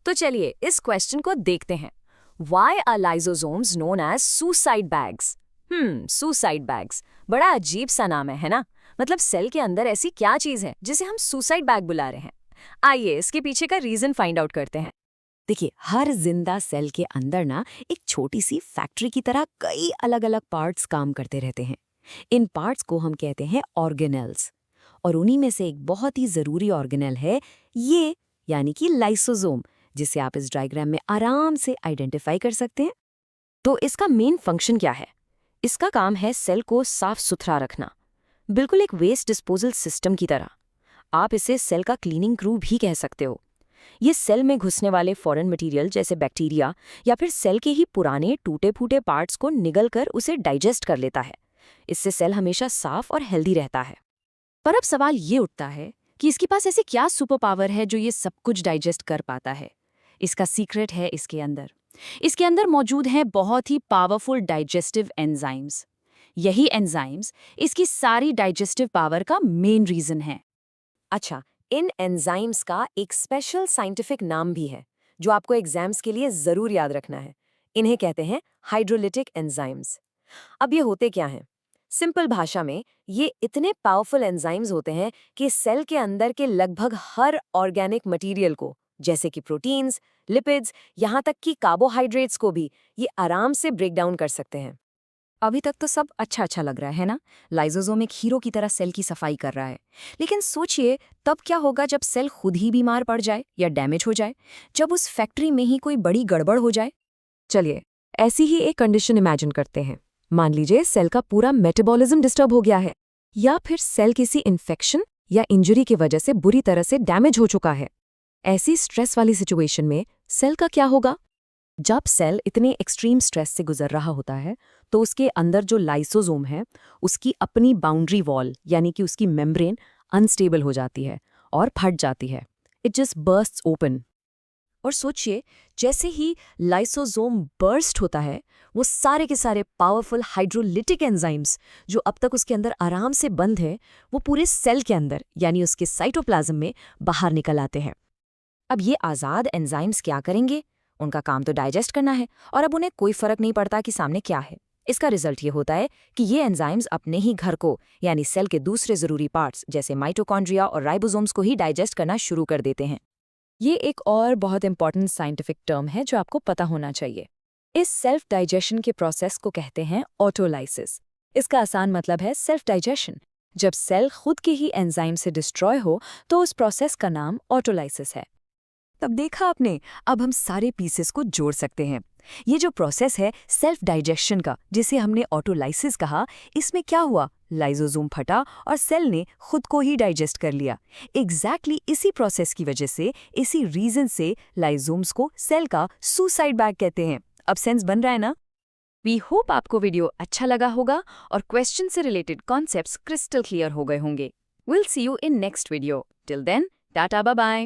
तो चलिए इस क्वेश्चन को देखते हैं। Why are lysosomes known as suicide bags? Suicide bags, बड़ा अजीब सा नाम है ना? मतलब सेल के अंदर ऐसी क्या चीज है जिसे हम सुसाइड बैग बुला रहे हैं? आइए इसके पीछे का रीजन फाइंड आउट करते हैं। देखिए, हर जिंदा सेल के अंदर ना एक छोटी सी फैक्ट्री की तरह कई अलग अलग पार्ट्स काम करते रहते हैं। इन पार्ट्स को हम कहते हैं ऑर्गेनेल्स, और उन्हीं में से एक बहुत ही जरूरी ऑर्गेनेल है ये, यानी कि लाइसोसोम, जिसे आप इस डायग्राम में आराम से आइडेंटिफाई कर सकते हैं। तो इसका मेन फंक्शन क्या है? इसका काम है सेल को साफ सुथरा रखना, बिल्कुल एक वेस्ट डिस्पोजल सिस्टम की तरह। आप इसे सेल का क्लीनिंग क्रू भी कह सकते हो। ये सेल में घुसने वाले फॉरेन मटेरियल जैसे बैक्टीरिया या फिर सेल के ही पुराने टूटे फूटे पार्ट्स को निगल कर उसे डाइजेस्ट कर लेता है। इससे सेल हमेशा साफ और हेल्दी रहता है। पर अब सवाल ये उठता है कि इसके पास ऐसे क्या सुपर पावर है जो ये सब कुछ डाइजेस्ट कर पाता है। इसका सीक्रेट है इसके अंदर मौजूद हैं बहुत ही पावरफुल डाइजेस्टिव एंजाइम्स। यही एंजाइम्स इसकी सारी डाइजेस्टिव पावर का मेन रीजन है। अच्छा, इन एंजाइम्स का एक स्पेशल साइंटिफिक नाम भी है जो आपको एग्जाम्स के लिए जरूर याद रखना है। इन्हें कहते हैं हाइड्रोलिटिक एंजाइम्स। अब ये होते क्या हैं? सिंपल भाषा में ये इतने पावरफुल एंजाइम्स होते हैं कि सेल के अंदर के लगभग हर ऑर्गेनिक मटेरियल को, जैसे कि प्रोटीन्स, लिपिड्स, यहाँ तक कि कार्बोहाइड्रेट्स को भी ये आराम से ब्रेक डाउन कर सकते हैं। अभी तक तो सब अच्छा लग रहा है ना? लाइसोसोम एक हीरो की तरह सेल की सफाई कर रहा है। लेकिन सोचिए, तब क्या होगा जब सेल खुद ही बीमार पड़ जाए या डैमेज हो जाए, जब उस फैक्ट्री में ही कोई बड़ी गड़बड़ हो जाए। चलिए ऐसी ही एक कंडीशन इमेजिन करते हैं। मान लीजिए सेल का पूरा मेटाबॉलिज्म डिस्टर्ब हो गया है, या फिर सेल किसी इन्फेक्शन या इंजरी की वजह से बुरी तरह से डैमेज हो चुका है। ऐसी स्ट्रेस वाली सिचुएशन में सेल का क्या होगा? जब सेल इतने एक्सट्रीम स्ट्रेस से गुजर रहा होता है तो उसके अंदर जो लाइसोसोम है उसकी अपनी बाउंड्री वॉल, यानी कि उसकी मेम्ब्रेन अनस्टेबल हो जाती है और फट जाती है। It just bursts open. और सोचिए, जैसे ही लाइसोसोम बर्स्ट होता है, वो सारे के सारे पावरफुल हाइड्रोलिटिक एंजाइम्स जो अब तक उसके अंदर आराम से बंद है, वो पूरे सेल के अंदर यानी उसके साइटोप्लाज्म में बाहर निकल आते हैं। अब ये आज़ाद एंजाइम्स क्या करेंगे? उनका काम तो डाइजेस्ट करना है, और अब उन्हें कोई फर्क नहीं पड़ता कि सामने क्या है। इसका रिजल्ट ये होता है कि ये एंजाइम्स अपने ही घर को, यानी सेल के दूसरे जरूरी पार्ट्स जैसे माइटोकॉन्ड्रिया और राइबोसोम्स को ही डाइजेस्ट करना शुरू कर देते हैं। ये एक और बहुत इंपॉर्टेंट साइंटिफिक टर्म है जो आपको पता होना चाहिए। इस सेल्फ डाइजेशन के प्रोसेस को कहते हैं ऑटोलाइसिस। इसका आसान मतलब है सेल्फ डाइजेशन। जब सेल खुद के ही एंजाइम से डिस्ट्रॉय हो तो उस प्रोसेस का नाम ऑटोलाइसिस है। तब देखा आपने, अब हम सारे पीसेस को जोड़ सकते हैं। ये जो प्रोसेस है सेल्फ डाइजेशन का, जिसे हमने ऑटोलाइसिस कहा, इसमें क्या हुआ? लाइसोसोम फटा और सेल ने खुद को ही डाइजेस्ट कर लिया। एग्जैक्टली इसी प्रोसेस की वजह से, इसी रीजन से लाइसोम्स को सेल का सुसाइड बैग कहते हैं। अब सेंस बन रहा है ना? वी होप आपको वीडियो अच्छा लगा होगा और क्वेश्चन से रिलेटेड कॉन्सेप्ट्स क्रिस्टल क्लियर हो गए होंगे। Will see you in next video. Till then, tata bye bye.